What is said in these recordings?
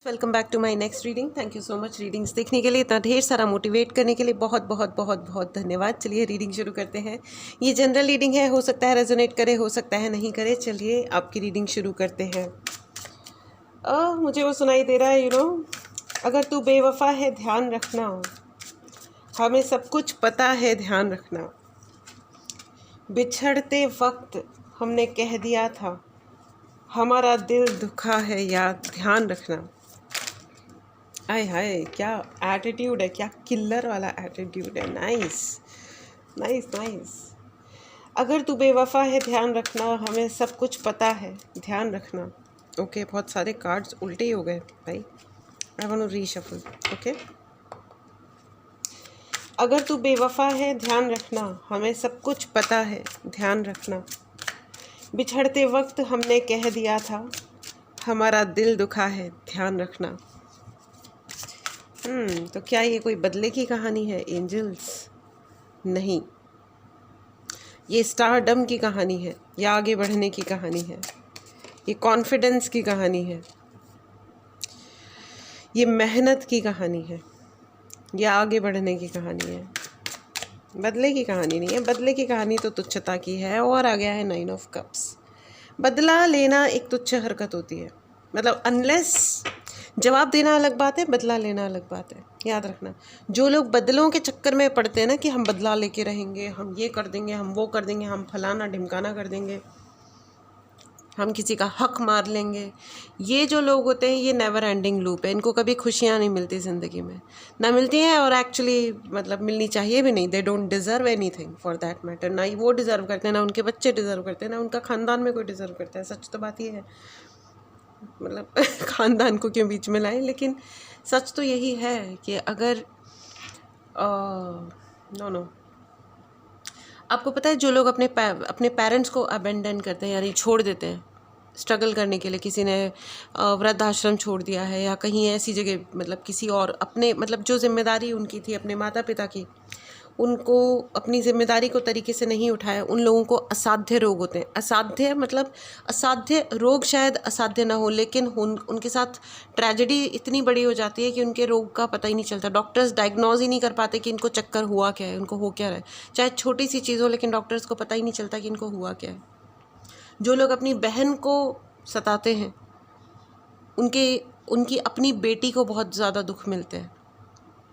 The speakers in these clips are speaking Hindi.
Welcome back to my next reading. Thank you so much readings देखने के लिए, इतना ढेर सारा मोटिवेट करने के लिए बहुत बहुत बहुत बहुत धन्यवाद। चलिए रीडिंग शुरू करते हैं। ये जनरल रीडिंग है, हो सकता है रेजोनेट करे, हो सकता है नहीं करे। चलिए आपकी रीडिंग शुरू करते हैं। मुझे वो सुनाई दे रहा है, अगर तू बेवफा है ध्यान रखना, हमें सब कुछ पता है ध्यान रखना, बिछड़ते वक्त हमने कह दिया था, हमारा दिल दुखा है याद ध्यान रखना। हाय हाय, क्या एटीट्यूड है, क्या किलर वाला एटीट्यूड है। Nice nice nice. अगर तू बेवफा है ध्यान रखना, हमें सब कुछ पता है ध्यान रखना। ओके, बहुत सारे कार्ड्स उल्टे ही हो गए भाई। I want to reshuffle. Okay, अगर तू बेवफा है ध्यान रखना, हमें सब कुछ पता है ध्यान रखना, बिछड़ते वक्त हमने कह दिया था, हमारा दिल दुखा है ध्यान रखना। तो क्या ये कोई बदले की कहानी है एंजल्स? नहीं, ये स्टारडम की कहानी है, या आगे बढ़ने की कहानी है, ये कॉन्फिडेंस की कहानी है, ये मेहनत की कहानी है, या आगे बढ़ने की कहानी है। बदले की कहानी नहीं है। बदले की कहानी तो तुच्छता की है। और आ गया है 9 ऑफ कप्स। बदला लेना एक तुच्छ हरकत होती है, मतलब अनलेस जवाब देना अलग बात है, बदला लेना अलग बात है। याद रखना, जो लोग बदलों के चक्कर में पड़ते हैं ना, कि हम बदला लेके रहेंगे, हम ये कर देंगे, हम वो कर देंगे, हम फलाना ढिमकाना कर देंगे, हम किसी का हक मार लेंगे, ये जो लोग होते हैं ये नेवर एंडिंग लूप है। इनको कभी खुशियाँ नहीं मिलती ज़िंदगी में, ना मिलती हैं, और एक्चुअली मतलब मिलनी चाहिए भी नहीं। They don't deserve anything for that matter. ना ही वो डिज़र्व करते हैं, ना उनके बच्चे डिज़र्व करते हैं, ना उनका ख़ानदान में कोई डिज़र्व करता है। सच तो बात ये है, मतलब ख़ानदान को क्यों बीच में लाएं, लेकिन सच तो यही है कि अगर नो आपको पता है, जो लोग अपने पेरेंट्स को अबेंडन करते हैं, यानी छोड़ देते हैं स्ट्रगल करने के लिए, किसी ने वृद्धाश्रम छोड़ दिया है या कहीं ऐसी जगह, मतलब किसी और अपने, मतलब जो जिम्मेदारी उनकी थी अपने माता पिता की, उनको अपनी जिम्मेदारी को तरीके से नहीं उठाया, उन लोगों को असाध्य रोग होते हैं। असाध्य मतलब असाध्य रोग शायद असाध्य ना हो, लेकिन उनके साथ ट्रेजेडी इतनी बड़ी हो जाती है कि उनके रोग का पता ही नहीं चलता। डॉक्टर्स डायग्नोज ही नहीं कर पाते कि इनको चक्कर हुआ क्या है, इनको हो क्या रहा है। चाहे छोटी सी चीज़ हो, लेकिन डॉक्टर्स को पता ही नहीं चलता कि इनको हुआ क्या है। जो लोग अपनी बहन को सताते हैं, उनकी अपनी बेटी को बहुत ज़्यादा दुख मिलते हैं।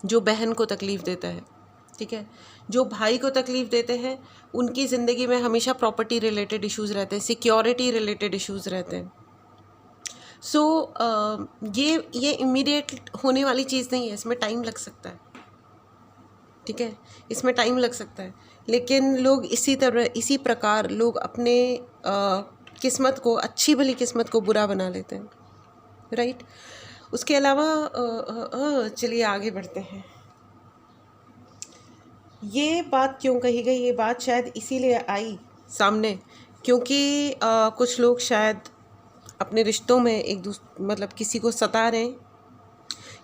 जो बहन को तकलीफ़ देता है, ठीक है, जो भाई को तकलीफ़ देते हैं, उनकी ज़िंदगी में हमेशा प्रॉपर्टी रिलेटेड इश्यूज़ रहते हैं, सिक्योरिटी रिलेटेड इश्यूज़ रहते हैं। सो ये इमीडिएट होने वाली चीज़ नहीं है, इसमें टाइम लग सकता है, ठीक है, इसमें टाइम लग सकता है। लेकिन लोग इसी प्रकार लोग अपने किस्मत को, अच्छी भली किस्मत को बुरा बना लेते हैं, राइट। उसके अलावा चलिए आगे बढ़ते हैं। ये बात क्यों कही गई? ये बात शायद इसीलिए आई सामने क्योंकि कुछ लोग शायद अपने रिश्तों में मतलब किसी को सता रहे हैं,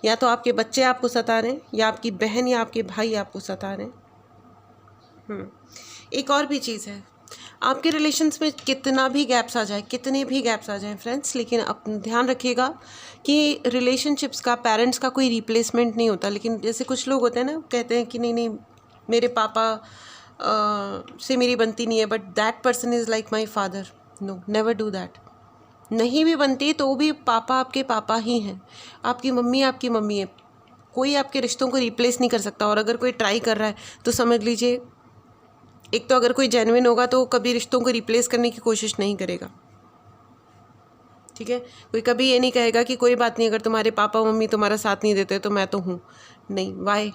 या तो आपके बच्चे आपको सता रहे हैं, या आपकी बहन या आपके भाई आपको सता रहे हैं। एक और भी चीज़ है, आपके रिलेशन्स में कितना भी गैप्स आ जाए, कितने भी गैप्स आ जाएं फ्रेंड्स, लेकिन अपना ध्यान रखिएगा कि रिलेशनशिप्स का, पेरेंट्स का कोई रिप्लेसमेंट नहीं होता। लेकिन जैसे कुछ लोग होते हैं ना, कहते हैं कि नहीं मेरे पापा से मेरी बनती नहीं है, but that person is like my father. No, never do that. नहीं भी बनती तो भी पापा आपके पापा ही हैं, आपकी मम्मी है। कोई आपके रिश्तों को रिप्लेस नहीं कर सकता। और अगर कोई ट्राई कर रहा है तो समझ लीजिए, एक तो अगर कोई जेन्युइन होगा तो कभी रिश्तों को रिप्लेस करने की कोशिश नहीं करेगा, ठीक है। कोई कभी ये नहीं कहेगा कि कोई बात नहीं, अगर तुम्हारे पापा मम्मी तुम्हारा साथ नहीं देते तो मैं तो हूँ। नहीं, वाई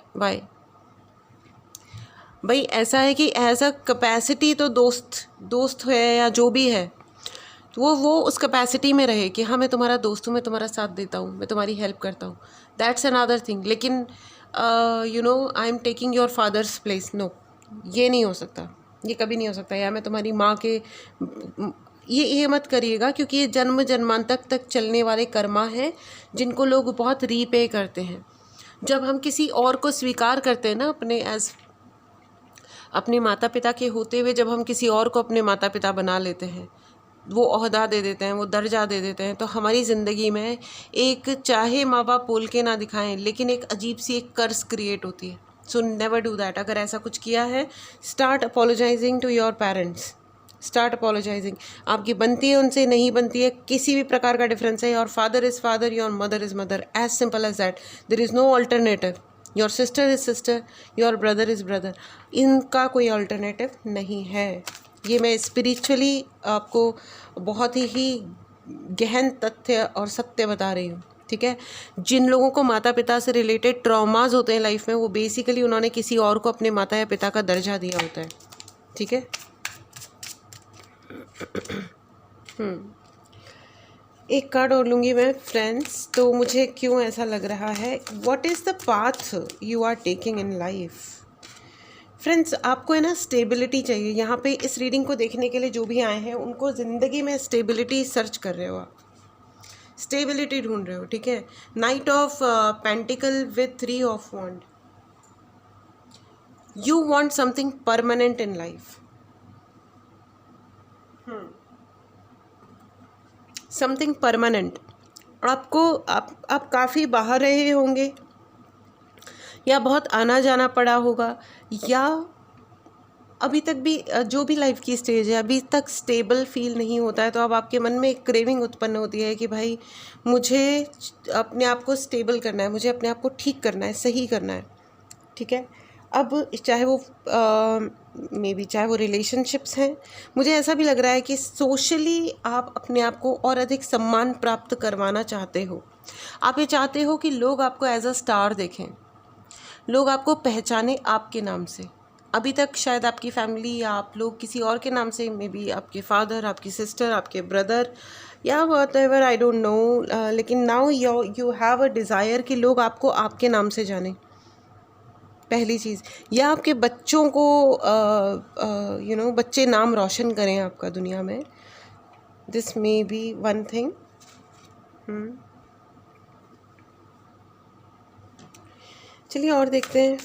भाई, ऐसा है कि एज अ कैपेसिटी तो दोस्त है या जो भी है, तो वो उस कैपेसिटी में रहे कि हाँ मैं तुम्हारा दोस्त हूँ, मैं तुम्हारा साथ देता हूँ, मैं तुम्हारी हेल्प करता हूँ, दैट्स अनदर थिंग। लेकिन I am taking your father's place, no, ये नहीं हो सकता, ये कभी नहीं हो सकता। या मैं तुम्हारी माँ के, ये मत करिएगा, क्योंकि ये जन्म जन्मांतर तक चलने वाले कर्मा हैं जिनको लोग बहुत रीपे करते हैं। जब हम किसी और को स्वीकार करते हैं ना, अपने माता पिता के होते हुए जब हम किसी और को अपने माता पिता बना लेते हैं, वो ओहदा दे देते हैं, वो दर्जा दे देते हैं, तो हमारी ज़िंदगी में एक, चाहे माँ बाप बोल के ना दिखाएं, लेकिन एक अजीब सी एक कर्स क्रिएट होती है। So never do that. अगर ऐसा कुछ किया है, start apologising to your parents, start apologising. आपकी बनती है उनसे, नहीं बनती है, किसी भी प्रकार का डिफरेंस है, your father is father, your mother is mother, as simple as that. There is no alternative. Your sister is sister, your brother is brother, इनका कोई अल्टरनेटिव नहीं है। ये मैं स्पिरिचुअली आपको बहुत ही गहन तथ्य और सत्य बता रही हूँ, ठीक है। जिन लोगों को माता पिता से रिलेटेड ट्रॉमाज होते हैं लाइफ में, वो बेसिकली उन्होंने किसी और को अपने माता या पिता का दर्जा दिया होता है, ठीक है। एक कार्ड और लूँगी मैं फ्रेंड्स। तो मुझे क्यों ऐसा लग रहा है, what is the path you are taking in life. Friends, आपको है ना स्टेबिलिटी चाहिए। यहाँ पे इस रीडिंग को देखने के लिए जो भी आए हैं, उनको ज़िंदगी में स्टेबिलिटी सर्च कर रहे हो, आप स्टेबिलिटी ढूंढ रहे हो, ठीक है। Knight of pentacle with 3 of wand. You want something permanent in life, something permanent. आपको आप काफ़ी बाहर रहे होंगे, या बहुत आना जाना पड़ा होगा, या अभी तक भी जो भी लाइफ की स्टेज है, अभी तक स्टेबल फील नहीं होता है। तो अब आपके मन में एक क्रेविंग उत्पन्न होती है कि भाई मुझे अपने आप को स्टेबल करना है, मुझे अपने आप को ठीक करना है, सही करना है, ठीक है। अब चाहे वो मे बी चाहे वो रिलेशनशिप्स हैं, मुझे ऐसा भी लग रहा है कि सोशली आप अपने आप को और अधिक सम्मान प्राप्त करवाना चाहते हो। आप ये चाहते हो कि लोग आपको एज अ स्टार देखें, लोग आपको पहचाने आपके नाम से। अभी तक शायद आपकी फैमिली या आप लोग किसी और के नाम से, मे बी आपके फादर, आपकी सिस्टर, आपके ब्रदर, या व्हाटएवर, आई डोंट नो, लेकिन now you have a desire कि लोग आपको आपके नाम से जाने, पहली चीज़। या आपके बच्चों को बच्चे नाम रोशन करें आपका दुनिया में। This may be one thing. चलिए और देखते हैं।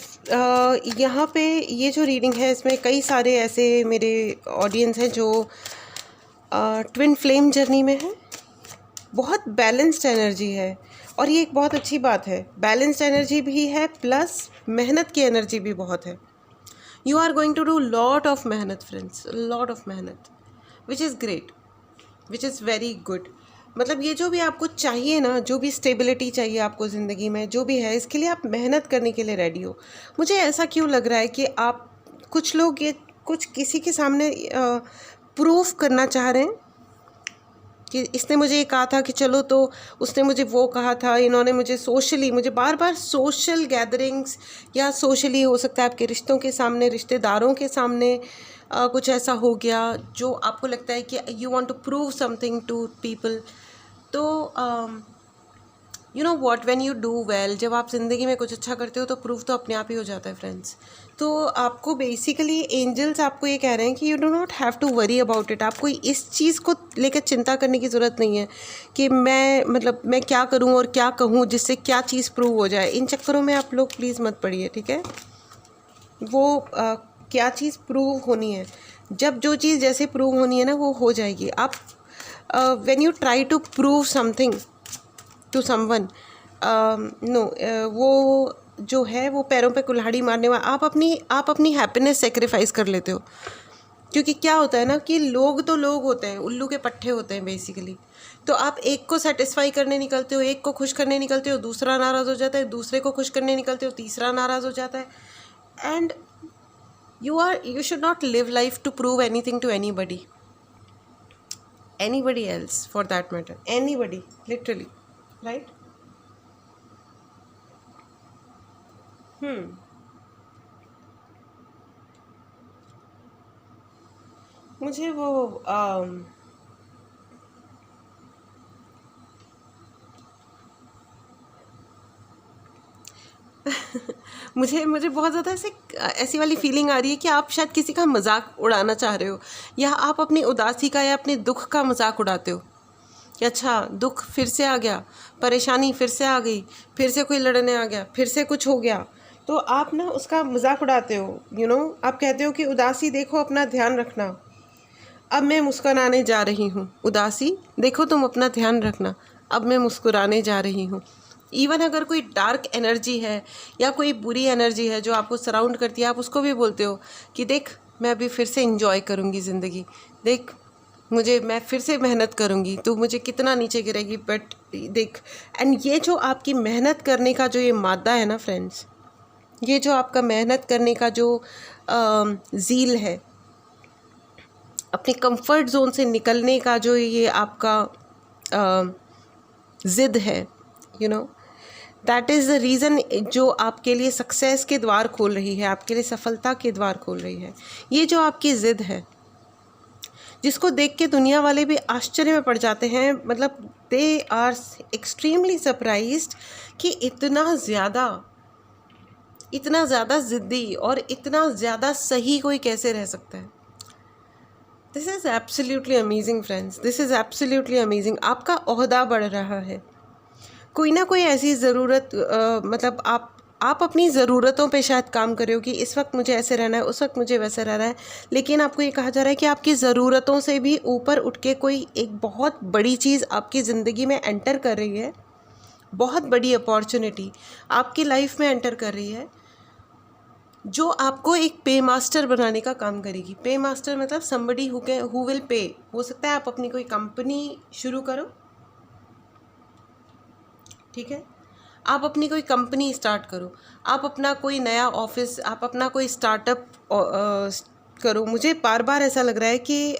यहाँ पे ये जो रीडिंग है, इसमें कई सारे ऐसे मेरे ऑडियंस हैं जो ट्विन फ्लेम जर्नी में है। बहुत बैलेंस्ड एनर्जी है, और ये एक बहुत अच्छी बात है। बैलेंस्ड एनर्जी भी है, प्लस मेहनत की एनर्जी भी बहुत है। You are going to do lot of मेहनत फ्रेंड्स, लॉट ऑफ मेहनत, which is great, which is very good. मतलब ये जो भी आपको चाहिए ना, जो भी स्टेबिलिटी चाहिए आपको ज़िंदगी में, जो भी है, इसके लिए आप मेहनत करने के लिए रेडी हो। मुझे ऐसा क्यों लग रहा है कि आप, कुछ लोग ये कुछ किसी के सामने प्रूफ करना चाह रहे हैं कि इसने मुझे ये कहा था कि चलो, तो उसने मुझे वो कहा था, इन्होंने मुझे सोशली, मुझे बार बार सोशल गैदरिंग्स, या सोशली हो सकता है आपके रिश्तों के सामने, रिश्तेदारों के सामने कुछ ऐसा हो गया जो आपको लगता है कि you want to prove something to people. तो you know what, when you do well, जब आप ज़िंदगी में कुछ अच्छा करते हो तो प्रूफ तो अपने आप ही हो जाता है फ्रेंड्स। तो आपको बेसिकली एंजल्स आपको ये कह रहे हैं कि you do not have to worry about it. आपको इस चीज़ को लेकर चिंता करने की ज़रूरत नहीं है कि मैं क्या करूं और क्या कहूं जिससे क्या चीज़ प्रूव हो जाए। इन चक्करों में आप लोग प्लीज़ मत पड़िए, ठीक है। वो क्या चीज़ प्रूव होनी है, जब जो चीज़ जैसे प्रूव होनी है ना, वो हो जाएगी। आप when you try to prove something to someone, no, वो जो है वो पैरों पे कुल्हाड़ी मारने वाला, आप अपनी हैप्पीनेस सेक्रीफाइस कर लेते हो। क्योंकि क्या होता है ना कि लोग तो लोग होते हैं, उल्लू के पट्टे होते हैं बेसिकली। तो आप एक को सेटिस्फाई करने निकलते हो, एक को खुश करने निकलते हो, दूसरा नाराज़ हो जाता है, दूसरे को खुश करने निकलते हो, तीसरा नाराज़ हो जाता है। And you should not live life to prove anything to anybody else, for that matter, anybody, literally, right? मुझे वो मुझे बहुत ज़्यादा ऐसी वाली फीलिंग आ रही है कि आप शायद किसी का मजाक उड़ाना चाह रहे हो, या आप अपनी उदासी का या अपने दुख का मजाक उड़ाते हो कि अच्छा, दुख फिर से आ गया, परेशानी फिर से आ गई, फिर से कोई लड़ने आ गया, फिर से कुछ हो गया, तो आप ना उसका मजाक उड़ाते हो। आप कहते हो कि उदासी देखो, अपना ध्यान रखना। अब मैं मुस्कुराने जा रही हूँ। उदासी, देखो तुम अपना ध्यान रखना, अब मैं मुस्कुराने जा रही हूँ। इवन अगर कोई डार्क एनर्जी है या कोई बुरी एनर्जी है जो आपको सराउंड करती है, आप उसको भी बोलते हो कि देख मैं अभी फिर से इंजॉय करूँगी ज़िंदगी, देख मैं फिर से मेहनत करूँगी, तू मुझे कितना नीचे गिरेगी बट देख। एंड ये जो आपकी मेहनत करने का जो ये मादा है ना फ्रेंड्स, ये जो आपका मेहनत करने का जो ज़ील है, अपने कंफर्ट जोन से निकलने का जो ये आपका ज़िद है, you know, that is the reason जो आपके लिए सक्सेस के द्वार खोल रही है, आपके लिए सफलता के द्वार खोल रही है। ये जो आपकी ज़िद है, जिसको देख के दुनिया वाले भी आश्चर्य में पड़ जाते हैं, मतलब दे आर एक्सट्रीमली सरप्राइज्ड कि इतना ज़्यादा ज़िद्दी और इतना ज़्यादा सही कोई कैसे रह सकता है। This is absolutely amazing friends, this is absolutely amazing. आपका ओहदा बढ़ रहा है, कोई ना कोई ऐसी ज़रूरत मतलब आप अपनी ज़रूरतों पे शायद काम कर रहे हो कि इस वक्त मुझे ऐसे रहना है, उस वक्त मुझे वैसे रहना है, लेकिन आपको ये कहा जा रहा है कि आपकी ज़रूरतों से भी ऊपर उठ के कोई एक बहुत बड़ी चीज़ आपकी ज़िंदगी में एंटर कर रही है, बहुत बड़ी अपॉर्चुनिटी आपकी लाइफ में एंटर कर रही है, जो आपको एक पे मास्टर बनाने का काम करेगी। पे मास्टर मतलब समबडी हु विल पे। हो सकता है आप अपनी कोई कंपनी शुरू करो, ठीक है, आप अपनी कोई कंपनी स्टार्ट करो, आप अपना कोई नया ऑफिस, आप अपना कोई स्टार्टअप करो। मुझे बार बार ऐसा लग रहा है कि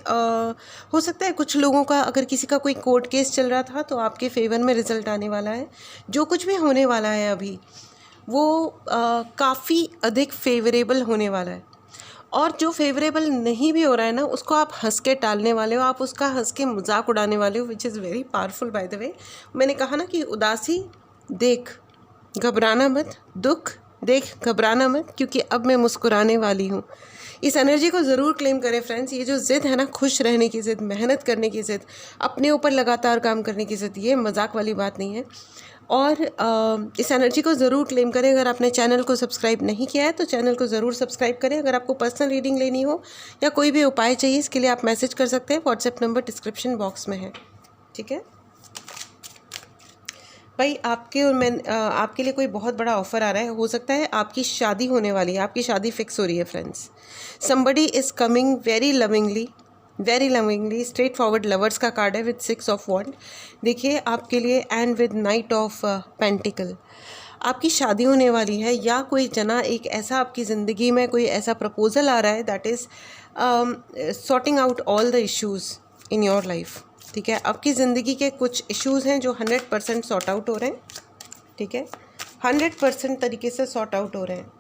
हो सकता है कुछ लोगों का, अगर किसी का कोई कोर्ट केस चल रहा था तो आपके फेवर में रिजल्ट आने वाला है। जो कुछ भी होने वाला है अभी वो काफ़ी अधिक फेवरेबल होने वाला है, और जो फेवरेबल नहीं भी हो रहा है ना, उसको आप हंस के टालने वाले हो, आप उसका हंस के मजाक उड़ाने वाले हो, विच is very powerful by the way. मैंने कहा ना कि उदासी देख घबराना मत, दुख देख घबराना मत, क्योंकि अब मैं मुस्कुराने वाली हूँ। इस एनर्जी को ज़रूर क्लेम करें फ्रेंड्स। ये जो ज़िद है ना, खुश रहने की ज़िद, मेहनत करने की ज़िद, अपने ऊपर लगातार काम करने की ज़िद, ये मजाक वाली बात नहीं है। और इस एनर्जी को ज़रूर क्लेम करें। अगर आपने चैनल को सब्सक्राइब नहीं किया है तो चैनल को ज़रूर सब्सक्राइब करें। अगर आपको पर्सनल रीडिंग लेनी हो या कोई भी उपाय चाहिए, इसके लिए आप मैसेज कर सकते हैं। व्हाट्सएप नंबर डिस्क्रिप्शन बॉक्स में है, ठीक है भाई। आपके लिए कोई बहुत बड़ा ऑफ़र आ रहा है। हो सकता है आपकी शादी होने वाली है, आपकी शादी फिक्स हो रही है friends. Somebody is coming very lovingly straight forward. Lovers का कार्ड है विद 6 ऑफ वॉन्ड, देखिए आपके लिए, and with night of pentacle. आपकी शादी होने वाली है, या कोई जना एक ऐसा आपकी ज़िंदगी में कोई ऐसा प्रपोजल आ रहा है that is sorting out all the issues in your life, ठीक है। आपकी ज़िंदगी के कुछ इश्यूज़ हैं जो 100% सॉर्ट आउट हो रहे हैं, ठीक है, 100% तरीके से सॉर्ट आउट हो रहे हैं।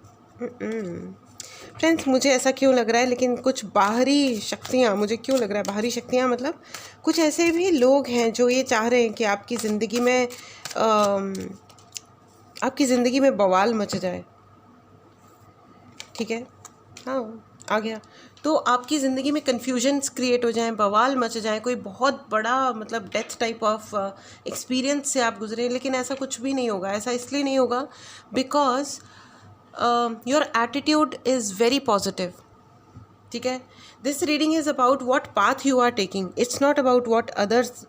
फ्रेंड्स, मुझे ऐसा क्यों लग रहा है, लेकिन कुछ बाहरी शक्तियाँ, मुझे क्यों लग रहा है बाहरी शक्तियाँ, मतलब कुछ ऐसे भी लोग हैं जो ये चाह रहे हैं कि आपकी ज़िंदगी में बवाल मच जाए, ठीक है, हाँ आ गया। तो आपकी ज़िंदगी में कन्फ्यूजन्स क्रिएट हो जाएं, बवाल मच जाए, कोई बहुत बड़ा मतलब डेथ टाइप ऑफ एक्सपीरियंस से आप गुजरे, लेकिन ऐसा कुछ भी नहीं होगा। ऐसा इसलिए नहीं होगा because your attitude is very positive, ठीक है। This reading is about what path you are taking, it's not about what others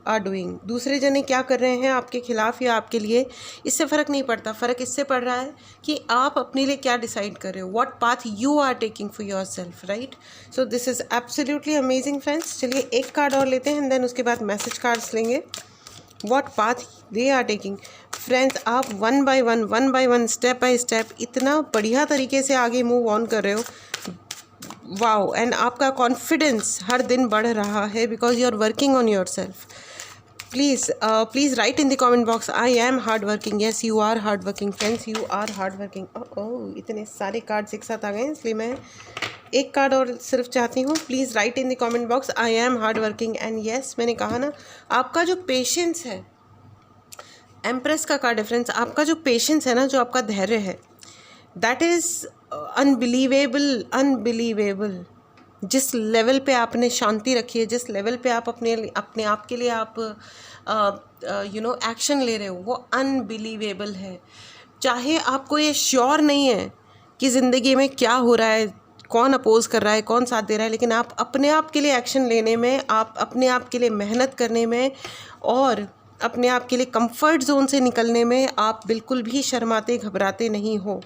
are doing. दूसरे जने क्या कर रहे हैं आपके खिलाफ या आपके लिए, इससे फ़र्क नहीं पड़ता। फ़र्क इससे पड़ रहा है कि आप अपने लिए क्या डिसाइड कर रहे हो, what path you are taking for yourself, right. So this is absolutely amazing friends. चलिए एक कार्ड और लेते हैं, एंड देन उसके बाद मैसेज कार्ड्स लेंगे। What path they are taking friends, आप one by one step by step इतना बढ़िया तरीके से आगे मूव ऑन कर रहे हो, वाओ। एंड आपका कॉन्फिडेंस हर दिन बढ़ रहा है because you are working on your self. Please write in the comment box, I am hard working. Yes, you are hard working friends, you are hard working. Oh, इतने सारे कार्ड्स एक साथ आ गए, इसलिए मैं एक कार्ड और सिर्फ चाहती हूँ। Please write in the comment box, I am hard working. And yes, मैंने कहा ना, आपका जो पेशेंस है, एम्प्रेस का कार्ड है फ्रेंड्स, आपका जो पेशेंस है ना, जो आपका धैर्य है, दैट इज़ अनबिलीवेबल। जिस लेवल पे आपने शांति रखी है, जिस लेवल पे आप अपने आप के लिए आप एक्शन ले रहे हो, वो अनबिलीवेबल है। चाहे आपको ये श्योर नहीं है कि ज़िंदगी में क्या हो रहा है, कौन अपोज कर रहा है, कौन साथ दे रहा है, लेकिन आप अपने आप के लिए एक्शन लेने में, आप अपने आप के लिए मेहनत करने में और अपने आप के लिए कंफर्ट जोन से निकलने में आप बिल्कुल भी शर्माते घबराते नहीं हो।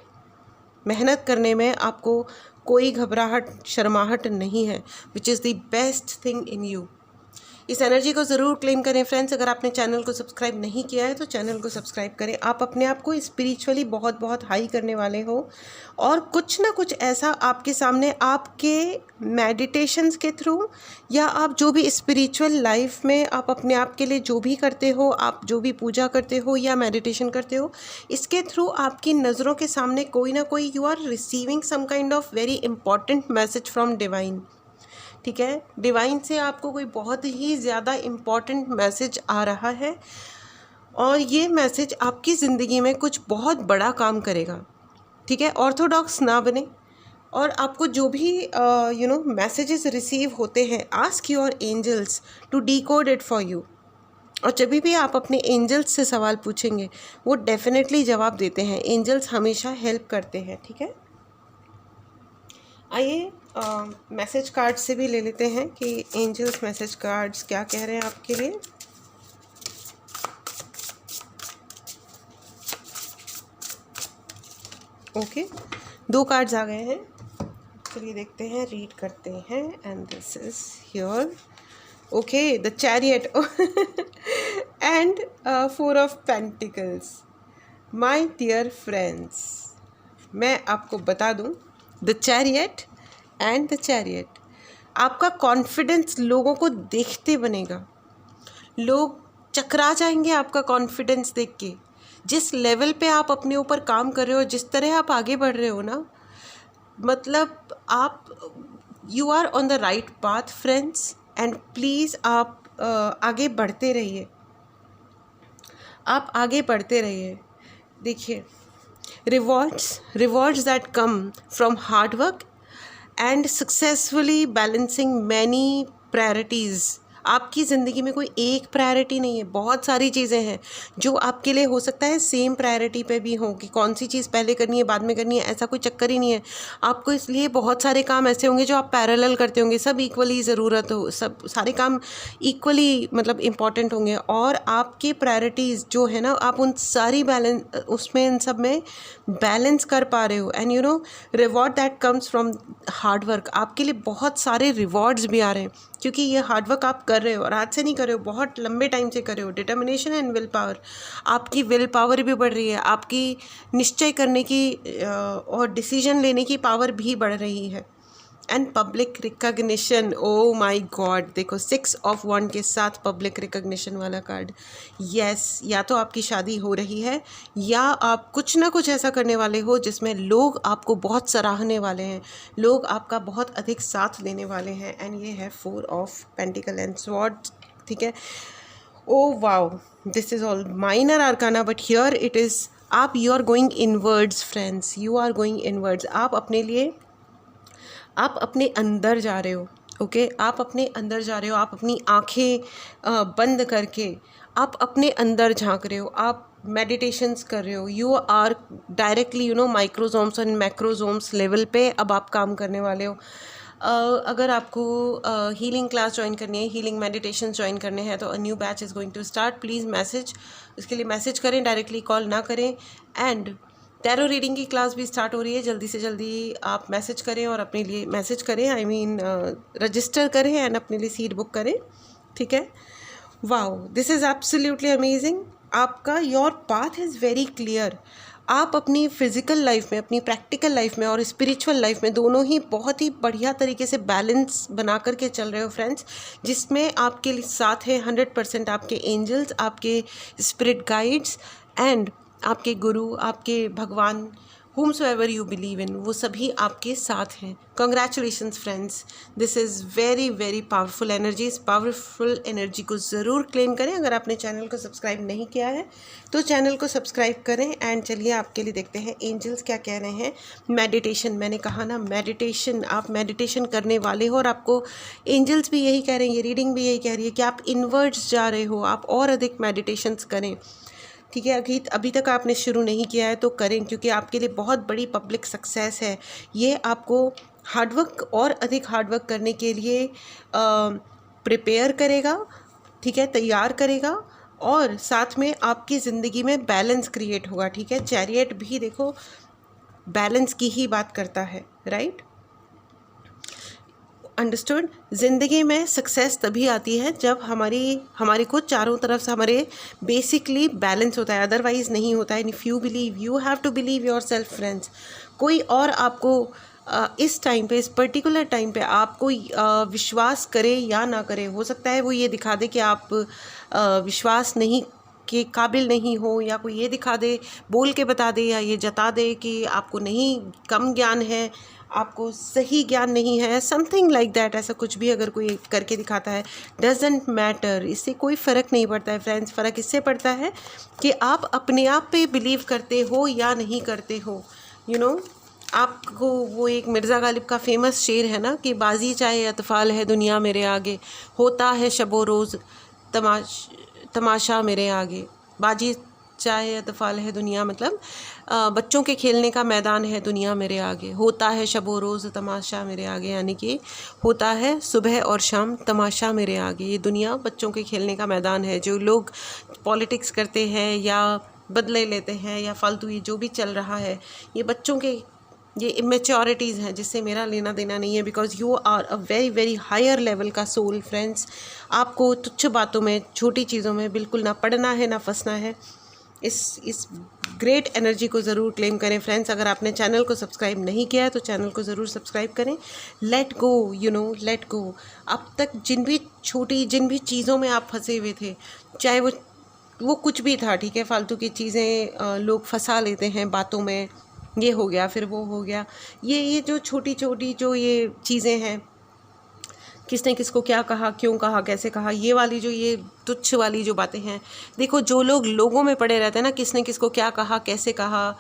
मेहनत करने में आपको कोई घबराहट शर्माहट नहीं है, which is the best thing in you. इस एनर्जी को ज़रूर क्लेम करें फ्रेंड्स। अगर आपने चैनल को सब्सक्राइब नहीं किया है तो चैनल को सब्सक्राइब करें। आप अपने आप को स्पिरिचुअली बहुत बहुत हाई करने वाले हो और कुछ ना कुछ ऐसा आपके सामने आपके मेडिटेशंस के थ्रू या आप जो भी स्पिरिचुअल लाइफ में आप अपने आप के लिए जो भी करते हो, आप जो भी पूजा करते हो या मेडिटेशन करते हो, इसके थ्रू आपकी नज़रों के सामने कोई ना कोई you are receiving some kind of very important message from divine. ठीक है, डिवाइन से आपको कोई बहुत ही ज़्यादा इम्पॉर्टेंट मैसेज आ रहा है और ये मैसेज आपकी ज़िंदगी में कुछ बहुत बड़ा काम करेगा। ठीक है, ऑर्थोडॉक्स ना बने और आपको जो भी मैसेजेस रिसीव होते हैं, ask your angels to decode it for you. और जब भी आप अपने एंजल्स से सवाल पूछेंगे वो डेफिनेटली जवाब देते हैं। एंजल्स हमेशा हेल्प करते हैं। ठीक है, आइए मैसेज कार्ड से भी ले लेते हैं कि एंजल्स मैसेज कार्ड्स क्या कह रहे हैं आपके लिए। ओके, 2 कार्ड्स आ गए हैं, चलिए देखते हैं, रीड करते हैं। And this is here, okay, the chariot and 4 of pentacles. My dear friends, मैं आपको बता दूं, the chariot and the chariot, आपका कॉन्फिडेंस लोगों को देखते बनेगा। लोग चकरा जाएंगे आपका कॉन्फिडेंस देख के। जिस लेवल पे आप अपने ऊपर काम कर रहे हो, जिस तरह आप आगे बढ़ रहे हो ना, मतलब आप you are on the right path friends. And please आप आगे बढ़ते रहिए, आप आगे बढ़ते रहिए। देखिए, rewards that come from hard work and successfully balancing many priorities। आपकी ज़िंदगी में कोई एक प्रायोरिटी नहीं है, बहुत सारी चीज़ें हैं जो आपके लिए हो सकता है सेम प्रायोरिटी पे भी हो कि कौन सी चीज़ पहले करनी है बाद में करनी है, ऐसा कोई चक्कर ही नहीं है आपको। इसलिए बहुत सारे काम ऐसे होंगे जो आप पैरेलल करते होंगे, सब इक्वली ज़रूरत हो, सब सारे काम इक्वली मतलब इम्पॉर्टेंट होंगे और आपके प्रायोरिटीज़ जो है ना, आप उन सारी बैलेंस उसमें इन सब में बैलेंस कर पा रहे हो। And you know, reward that comes from hard work, आपके लिए बहुत सारे रिवॉर्ड्स भी आ रहे हैं क्योंकि ये हार्ड वर्क आप कर रहे हो और आज से नहीं कर रहे हो, बहुत लंबे टाइम से कर रहे हो। डिटर्मिनेशन एंड विल पावर, आपकी विल पावर भी बढ़ रही है, आपकी निश्चय करने की और डिसीजन लेने की पावर भी बढ़ रही है। And public recognition, oh my God, देखो 6 ऑफ 1 के साथ पब्लिक रिकग्निशन वाला कार्ड। यस, या तो आपकी शादी हो रही है या आप कुछ ना कुछ ऐसा करने वाले हो जिसमें लोग आपको बहुत सराहने वाले हैं, लोग आपका बहुत अधिक साथ देने वाले हैं। एंड ये है 4 ऑफ पेंटिकल एंड स्वॉर्ड। ठीक है, oh wow, this is all minor arcana but here it is, you are going inwards friends, you are going inwards. आप अपने लिए, आप अपने अंदर जा रहे हो। ओके, आप अपने अंदर जा रहे हो, आप अपनी आँखें बंद करके आप अपने अंदर झांक रहे हो, आप मेडिटेशंस कर रहे हो। You are directly microcosms and macrocosms level पे अब आप काम करने वाले हो। अगर आपको हीलिंग क्लास ज्वाइन करनी है, हीलिंग मेडिटेशन ज्वाइन करने हैं तो a new batch is going to start. Please message, इसके लिए मैसेज करें, डायरेक्टली कॉल ना करें। एंड टैरो रीडिंग की क्लास भी स्टार्ट हो रही है, जल्दी से जल्दी आप मैसेज करें और अपने लिए मैसेज करें, आई मीन रजिस्टर करें एंड अपने लिए सीट बुक करें। ठीक है, wow, this is absolutely amazing. आपका your path is very clear. आप अपनी फिज़िकल लाइफ में, अपनी प्रैक्टिकल लाइफ में और स्पिरिचुअल लाइफ में दोनों ही बहुत ही बढ़िया तरीके से बैलेंस बना करके चल रहे हो फ्रेंड्स, जिसमें आपके साथ है 100% आपके एंजल्स, आपके स्पिरिट गाइड्स एंड आपके गुरु, आपके भगवान, whomsoever you believe in, वो सभी आपके साथ हैं। Congratulations friends, this is very very powerful energy। इस पावरफुल एनर्जी को ज़रूर क्लेम करें। अगर आपने चैनल को सब्सक्राइब नहीं किया है तो चैनल को सब्सक्राइब करें। एंड चलिए आपके लिए देखते हैं एंजल्स क्या कह रहे हैं। मेडिटेशन, मैंने कहा ना मेडिटेशन, आप मेडिटेशन करने वाले हो और आपको एंजल्स भी यही कह रहे हैं, ये रीडिंग भी यही कह रही है कि आप इनवर्ड्स जा रहे हो, आप और अधिक मेडिटेशंस करें। ठीक है, अभी तक आपने शुरू नहीं किया है तो करें, क्योंकि आपके लिए बहुत बड़ी पब्लिक सक्सेस है। ये आपको हार्डवर्क और अधिक हार्डवर्क करने के लिए प्रिपेयर करेगा, ठीक है, तैयार करेगा, और साथ में आपकी ज़िंदगी में बैलेंस क्रिएट होगा, ठीक है। चैरियट भी देखो बैलेंस की ही बात करता है, राइट, अंडरस्टूड। ज़िंदगी में सक्सेस तभी आती है जब हमारे को चारों तरफ से हमारे बेसिकली बैलेंस होता है, अदरवाइज़ नहीं होता है। If you believe, you have to believe yourself friends. कोई और आपको इस टाइम पे, इस पर्टिकुलर टाइम पे आपको विश्वास करे या ना करे, हो सकता है वो ये दिखा दे कि आप विश्वास नहीं के काबिल नहीं हो, या कोई ये दिखा दे, बोल के बता दे, या ये जता दे कि आपको नहीं, कम ज्ञान है, आपको सही ज्ञान नहीं है, समथिंग लाइक दैट। ऐसा कुछ भी अगर कोई करके दिखाता है, डजेंट मैटर, इससे कोई फ़र्क नहीं पड़ता है फ्रेंड्स। फ़र्क इससे पड़ता है कि आप अपने आप पे बिलीव करते हो या नहीं करते हो। यू नो, आपको वो एक मिर्ज़ा गालिब का फेमस शेर है ना कि बाजी चाहे अतफ़ाल है दुनिया मेरे आगे, होता है शबो रोज़ तमाशा मेरे आगे। बाजी चाहे अतफ़ाल है दुनिया, मतलब बच्चों के खेलने का मैदान है दुनिया मेरे आगे, होता है शबो रोज़ तमाशा मेरे आगे, यानी कि होता है सुबह और शाम तमाशा मेरे आगे। ये दुनिया बच्चों के खेलने का मैदान है। जो लोग पॉलिटिक्स करते हैं या बदले लेते हैं या फालतू ये जो भी चल रहा है, ये बच्चों के, ये इमेच्योरिटीज़ हैं जिससे मेरा लेना देना नहीं है। Because you are a very very higher level का सोल फ्रेंड्स। आपको तुच्छ बातों में, छोटी चीज़ों में बिल्कुल ना पड़ना है, ना फंसना है। इस ग्रेट एनर्जी को ज़रूर क्लेम करें फ्रेंड्स। अगर आपने चैनल को सब्सक्राइब नहीं किया है तो चैनल को ज़रूर सब्सक्राइब करें। Let go, you know, let go. अब तक जिन भी चीज़ों में आप फंसे हुए थे, चाहे वो कुछ भी था, ठीक है, फालतू की चीज़ें लोग फंसा लेते हैं बातों में, ये हो गया फिर वो हो गया, ये जो छोटी छोटी जो ये चीज़ें हैं, किसने किसको क्या कहा, क्यों कहा, कैसे कहा, ये वाली जो ये तुच्छ वाली जो बातें हैं। देखो, जो लोग लोगों में पड़े रहते हैं ना, किसने किसको क्या कहा, कैसे कहा,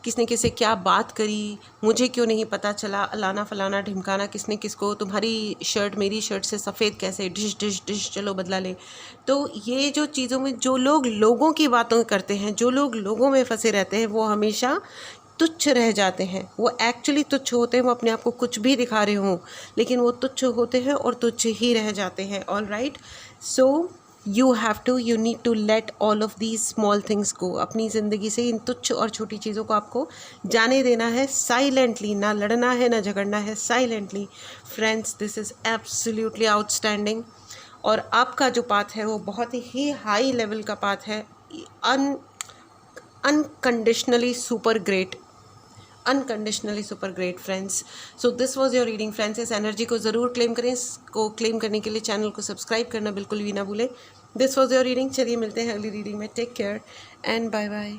किसने किससे क्या बात करी, मुझे क्यों नहीं पता चला, अलाना फलाना ढिमकाना, किसने किसको, तुम्हारी शर्ट मेरी शर्ट से सफ़ेद कैसे, डिश डिश डिश, चलो बदला ले। तो ये जो चीज़ों में जो लोग लोगों की बातों करते हैं, जो लोग लोगों में फंसे रहते हैं, वो हमेशा तुच्छ रह जाते हैं। वो एक्चुअली तुच्छ होते हैं, वो अपने आप को कुछ भी दिखा रहे हों, लेकिन वो तुच्छ होते हैं और तुच्छ ही रह जाते हैं। All right, so you need to let all of these small things go. अपनी ज़िंदगी से इन तुच्छ और छोटी चीज़ों को आपको जाने देना है साइलेंटली, ना लड़ना है ना झगड़ना है, silently. Friends, this is absolutely outstanding. और आपका जो पाथ है वो बहुत ही हाई लेवल का पाथ है, unconditionally super great, unconditionally super great friends. So this was your reading friends. इस एनर्जी को ज़रूर क्लेम करें। इसको क्लेम करने के लिए चैनल को सब्सक्राइब करना बिल्कुल भी ना भूलें। This was your reading. चलिए मिलते हैं अगली रीडिंग में। Take care and bye bye.